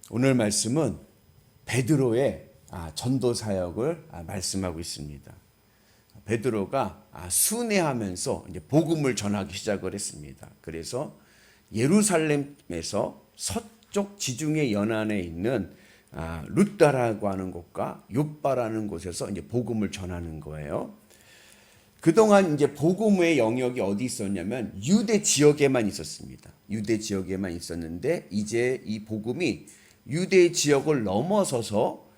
오늘 말씀은 베드로의 전도 사역을 말씀하고 있습니다. 베드로가 순회하면서 이제 복음을 전하기 시작을 했습니다. 그래서 예루살렘에서 서쪽 지중해 연안에 있는 룻다라고 하는 곳과 욥바라는 곳에서 이제 복음을 전하는 거예요. 그동안 이제 복음의 영역이 어디 있었냐면 유대 지역에만 있었습니다. 유대 지역에만 있었는데 이제 이 복음이 유대 지역을 넘어서서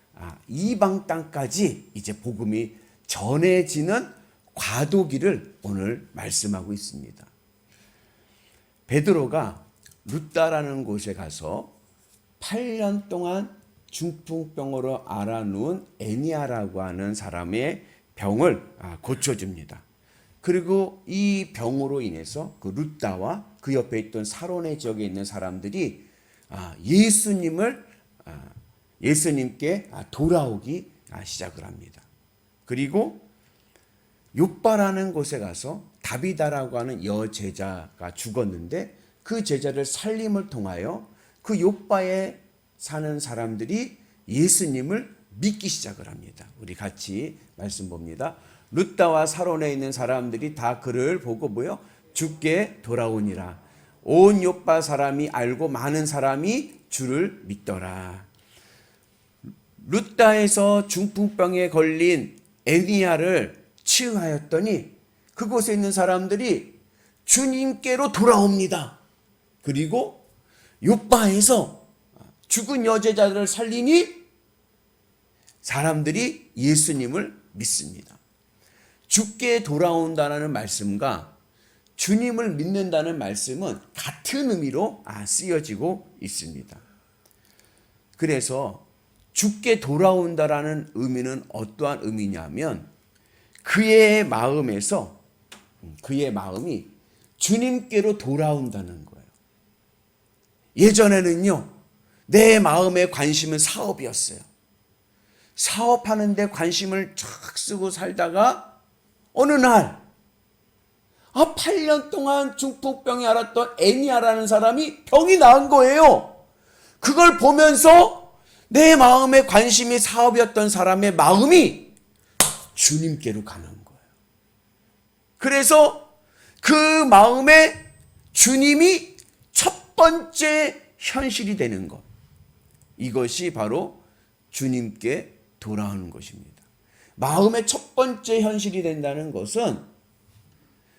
이방 땅까지 이제 복음이 전해지는 과도기를 오늘 말씀하고 있습니다. 베드로가 룻다라는 곳에 가서 8년 동안 중풍병으로 앓아누운 애니아라고 하는 사람의 병을 고쳐줍니다. 그리고 이 병으로 인해서 그 룻다와 그 옆에 있던 사로네 지역에 있는 사람들이 예수님께 돌아오기 시작을 합니다. 그리고 욥바라는 곳에 가서 다비다라고 하는 여제자가 죽었는데 그 제자를 살림을 통하여 그 욥바에 사는 사람들이 예수님을 믿기 시작을 합니다. 우리 같이 말씀 봅니다. 룻다와 사론에 있는 사람들이 다 그를 보고 주께 돌아오니라. 온 욥바 사람이 알고 많은 사람이 주를 믿더라. 룻다에서 중풍병에 걸린 애니야를 치유하였더니 그곳에 있는 사람들이 주님께로 돌아옵니다. 그리고 욥바에서 죽은 여제자들을 살리니 사람들이 예수님을 믿습니다. 주께 돌아온다는 말씀과 주님을 믿는다는 말씀은 같은 의미로 쓰여지고 있습니다. 그래서 주께 돌아온다라는 의미는 어떠한 의미냐면 그의 마음이 주님께로 돌아온다는 거예요. 예전에는요, 내 마음의 관심은 사업이었어요. 사업하는데 관심을 쫙 쓰고 살다가 어느 날 8년 동안 중풍병이 앓았던 애니아라는 사람이 병이 나은 거예요. 그걸 보면서 내 마음의 관심이 사업이었던 사람의 마음이 주님께로 가는 거예요. 그래서 그 마음에 주님이 첫 번째 현실이 되는 것, 이것이 바로 주님께 돌아오는 것입니다. 마음의 첫 번째 현실이 된다는 것은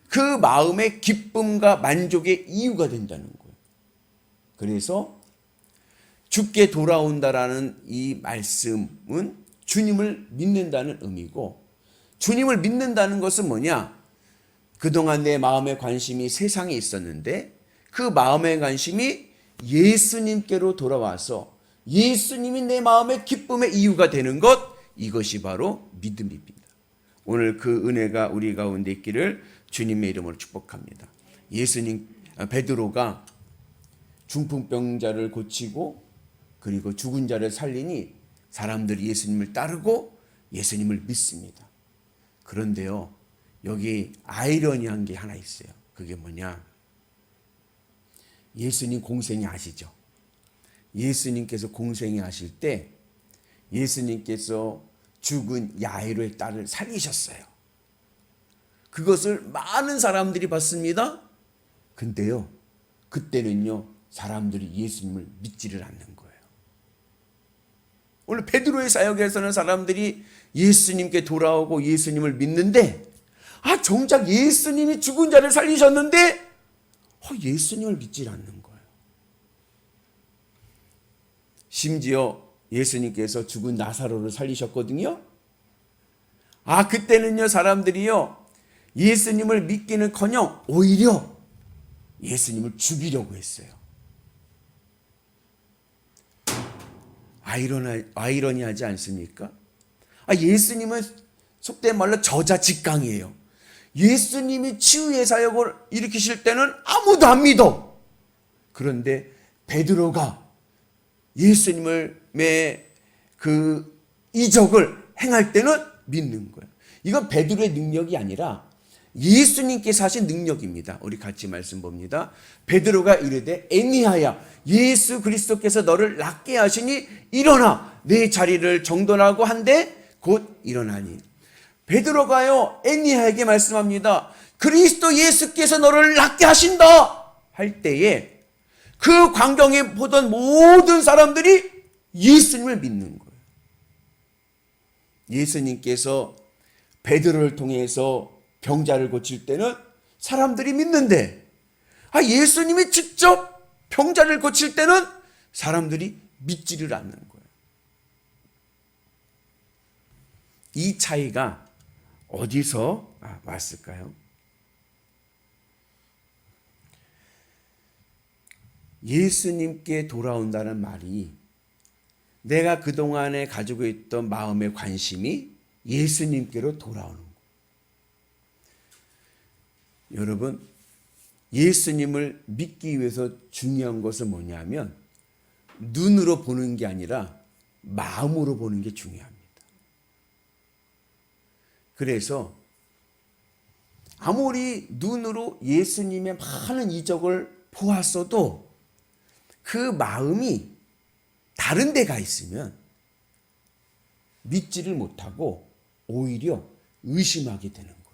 그 마음의 기쁨과 만족의 이유가 된다는 거예요. 그래서 주께 돌아온다라는 이 말씀은 주님을 믿는다는 의미고, 주님을 믿는다는 것은 뭐냐? 그동안 내 마음의 관심이 세상에 있었는데 그 마음의 관심이 예수님께로 돌아와서 예수님이 내 마음의 기쁨의 이유가 되는 것, 이것이 바로 믿음입니다. 오늘 그 은혜가 우리 가운데 있기를 주님의 이름으로 축복합니다. 베드로가 중풍병자를 고치고 그리고 죽은 자를 살리니 사람들이 예수님을 따르고 예수님을 믿습니다. 그런데요, 여기 아이러니한 게 하나 있어요. 그게 뭐냐? 예수님 공생애 아시죠? 예수님께서 공생애 하실 때 예수님께서 죽은 야이로의 딸을 살리셨어요. 그것을 많은 사람들이 봤습니다. 근데요, 그때는요, 사람들이 예수님을 믿지를 않는 거예요. 오늘 베드로의 사역에서는 사람들이 예수님께 돌아오고 예수님을 믿는데, 정작 예수님이 죽은 자를 살리셨는데 예수님을 믿지 않는 거예요. 심지어 예수님께서 죽은 나사로를 살리셨거든요. 그때는요, 사람들이요, 예수님을 믿기는커녕 오히려 예수님을 죽이려고 했어요. 아이러니하지 않습니까? 예수님은 속된 말로 저자직강이에요. 예수님이 치유의 사역을 일으키실 때는 아무도 안 믿어. 그런데 베드로가 예수님의 그 이적을 행할 때는 믿는 거예요. 이건 베드로의 능력이 아니라 예수님께서 하신 능력입니다. 우리 같이 말씀 봅니다. 베드로가 이르되 애니하야 예수 그리스도께서 너를 낫게 하시니 일어나 내 자리를 정돈하고 한데 곧 일어나니. 베드로가요 애니하에게 말씀합니다. 그리스도 예수께서 너를 낫게 하신다 할 때에 그 광경에 보던 모든 사람들이 예수님을 믿는 거예요. 예수님께서 베드로를 통해서 병자를 고칠 때는 사람들이 믿는데, 예수님이 직접 병자를 고칠 때는 사람들이 믿지를 않는 거예요. 이 차이가 어디서 왔을까요? 예수님께 돌아온다는 말이 내가 그동안에 가지고 있던 마음의 관심이 예수님께로 돌아오는 거예요. 여러분, 예수님을 믿기 위해서 중요한 것은 뭐냐면 눈으로 보는 게 아니라 마음으로 보는 게 중요합니다. 그래서 아무리 눈으로 예수님의 많은 이적을 보았어도 그 마음이 다른 데가 있으면 믿지를 못하고 오히려 의심하게 되는 거예요.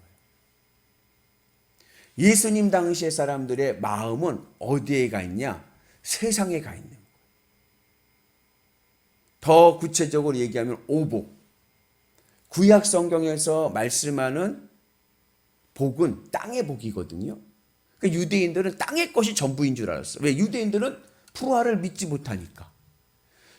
예수님 당시의 사람들의 마음은 어디에 가 있냐? 세상에 가 있는 거예요. 더 구체적으로 얘기하면 오복. 구약 성경에서 말씀하는 복은 땅의 복이거든요. 그러니까 유대인들은 땅의 것이 전부인 줄 알았어요. 왜? 유대인들은 부활을 믿지 못하니까.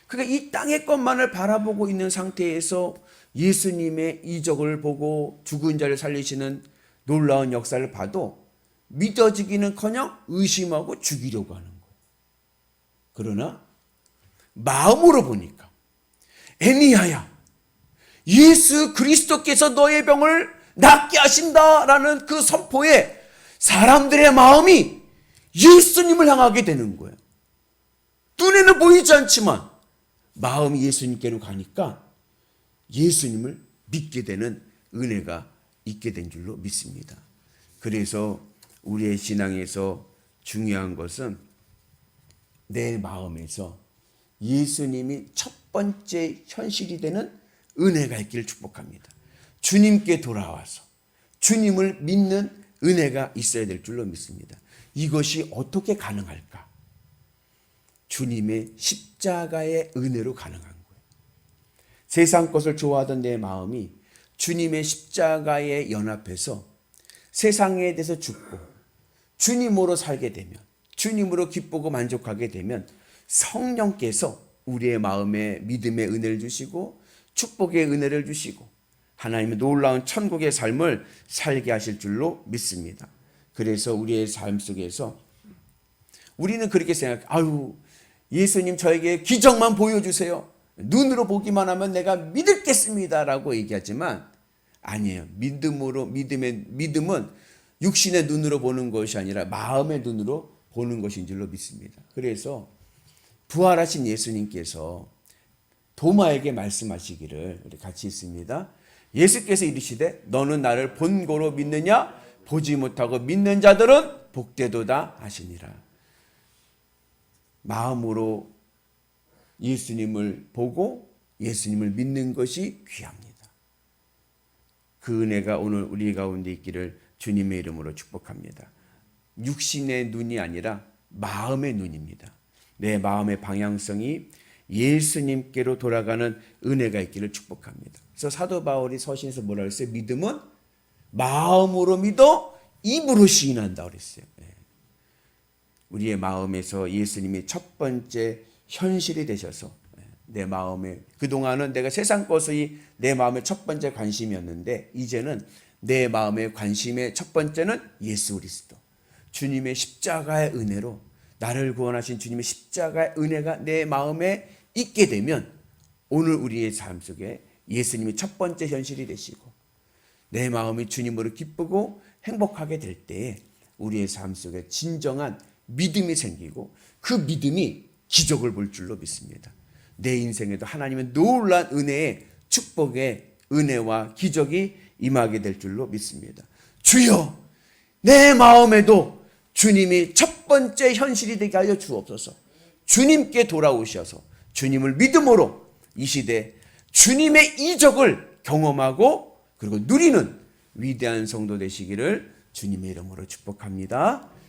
그러니까 이 땅의 것만을 바라보고 있는 상태에서 예수님의 이적을 보고 죽은 자를 살리시는 놀라운 역사를 봐도 믿어지기는커녕 의심하고 죽이려고 하는 거예요. 그러나 마음으로 보니까 애니하야 예수 그리스도께서 너의 병을 낫게 하신다라는 그 선포에 사람들의 마음이 예수님을 향하게 되는 거예요. 눈에는 보이지 않지만 마음이 예수님께로 가니까 예수님을 믿게 되는 은혜가 있게 된 줄로 믿습니다. 그래서 우리의 신앙에서 중요한 것은 내 마음에서 예수님이 첫 번째 현실이 되는 은혜가 있기를 축복합니다. 주님께 돌아와서 주님을 믿는 은혜가 있어야 될 줄로 믿습니다. 이것이 어떻게 가능할까? 주님의 십자가의 은혜로 가능한 거예요. 세상 것을 좋아하던 내 마음이 주님의 십자가에 연합해서 세상에 대해서 죽고 주님으로 살게 되면, 주님으로 기쁘고 만족하게 되면 성령께서 우리의 마음에 믿음의 은혜를 주시고 축복의 은혜를 주시고 하나님의 놀라운 천국의 삶을 살게 하실 줄로 믿습니다. 그래서 우리의 삶 속에서 우리는 그렇게 생각해요. 예수님 저에게 기적만 보여주세요. 눈으로 보기만 하면 내가 믿겠습니다라고 얘기하지만 아니에요. 믿음은 육신의 눈으로 보는 것이 아니라 마음의 눈으로 보는 것인 줄로 믿습니다. 그래서 부활하신 예수님께서 도마에게 말씀하시기를 우리 같이 있습니다. 예수께서 이르시되 너는 나를 본고로 믿느냐? 보지 못하고 믿는 자들은 복되도다 하시니라. 마음으로 예수님을 보고 예수님을 믿는 것이 귀합니다. 그 은혜가 오늘 우리 가운데 있기를 주님의 이름으로 축복합니다. 육신의 눈이 아니라 마음의 눈입니다. 내 마음의 방향성이 예수님께로 돌아가는 은혜가 있기를 축복합니다. 그래서 사도 바울이 서신에서 뭐라 그랬어요? 믿음은 마음으로 믿어 입으로 시인한다 그랬어요. 우리의 마음에서 예수님이 첫 번째 현실이 되셔서 내 마음에, 그동안은 내가 세상 것이 내 마음의 첫 번째 관심이었는데 이제는 내 마음의 관심의 첫 번째는 예수 그리스도, 주님의 십자가의 은혜로 나를 구원하신 주님의 십자가의 은혜가 내 마음에 있게 되면 오늘 우리의 삶 속에 예수님이 첫 번째 현실이 되시고 내 마음이 주님으로 기쁘고 행복하게 될 때에 우리의 삶 속에 진정한 믿음이 생기고 그 믿음이 기적을 볼 줄로 믿습니다. 내 인생에도 하나님의 놀라운 은혜의 축복의 은혜와 기적이 임하게 될 줄로 믿습니다. 주여 내 마음에도 주님이 첫 번째 현실이 되게 하여 주옵소서. 주님께 돌아오셔서 주님을 믿음으로 이 시대 주님의 이적을 경험하고 그리고 누리는 위대한 성도 되시기를 주님의 이름으로 축복합니다.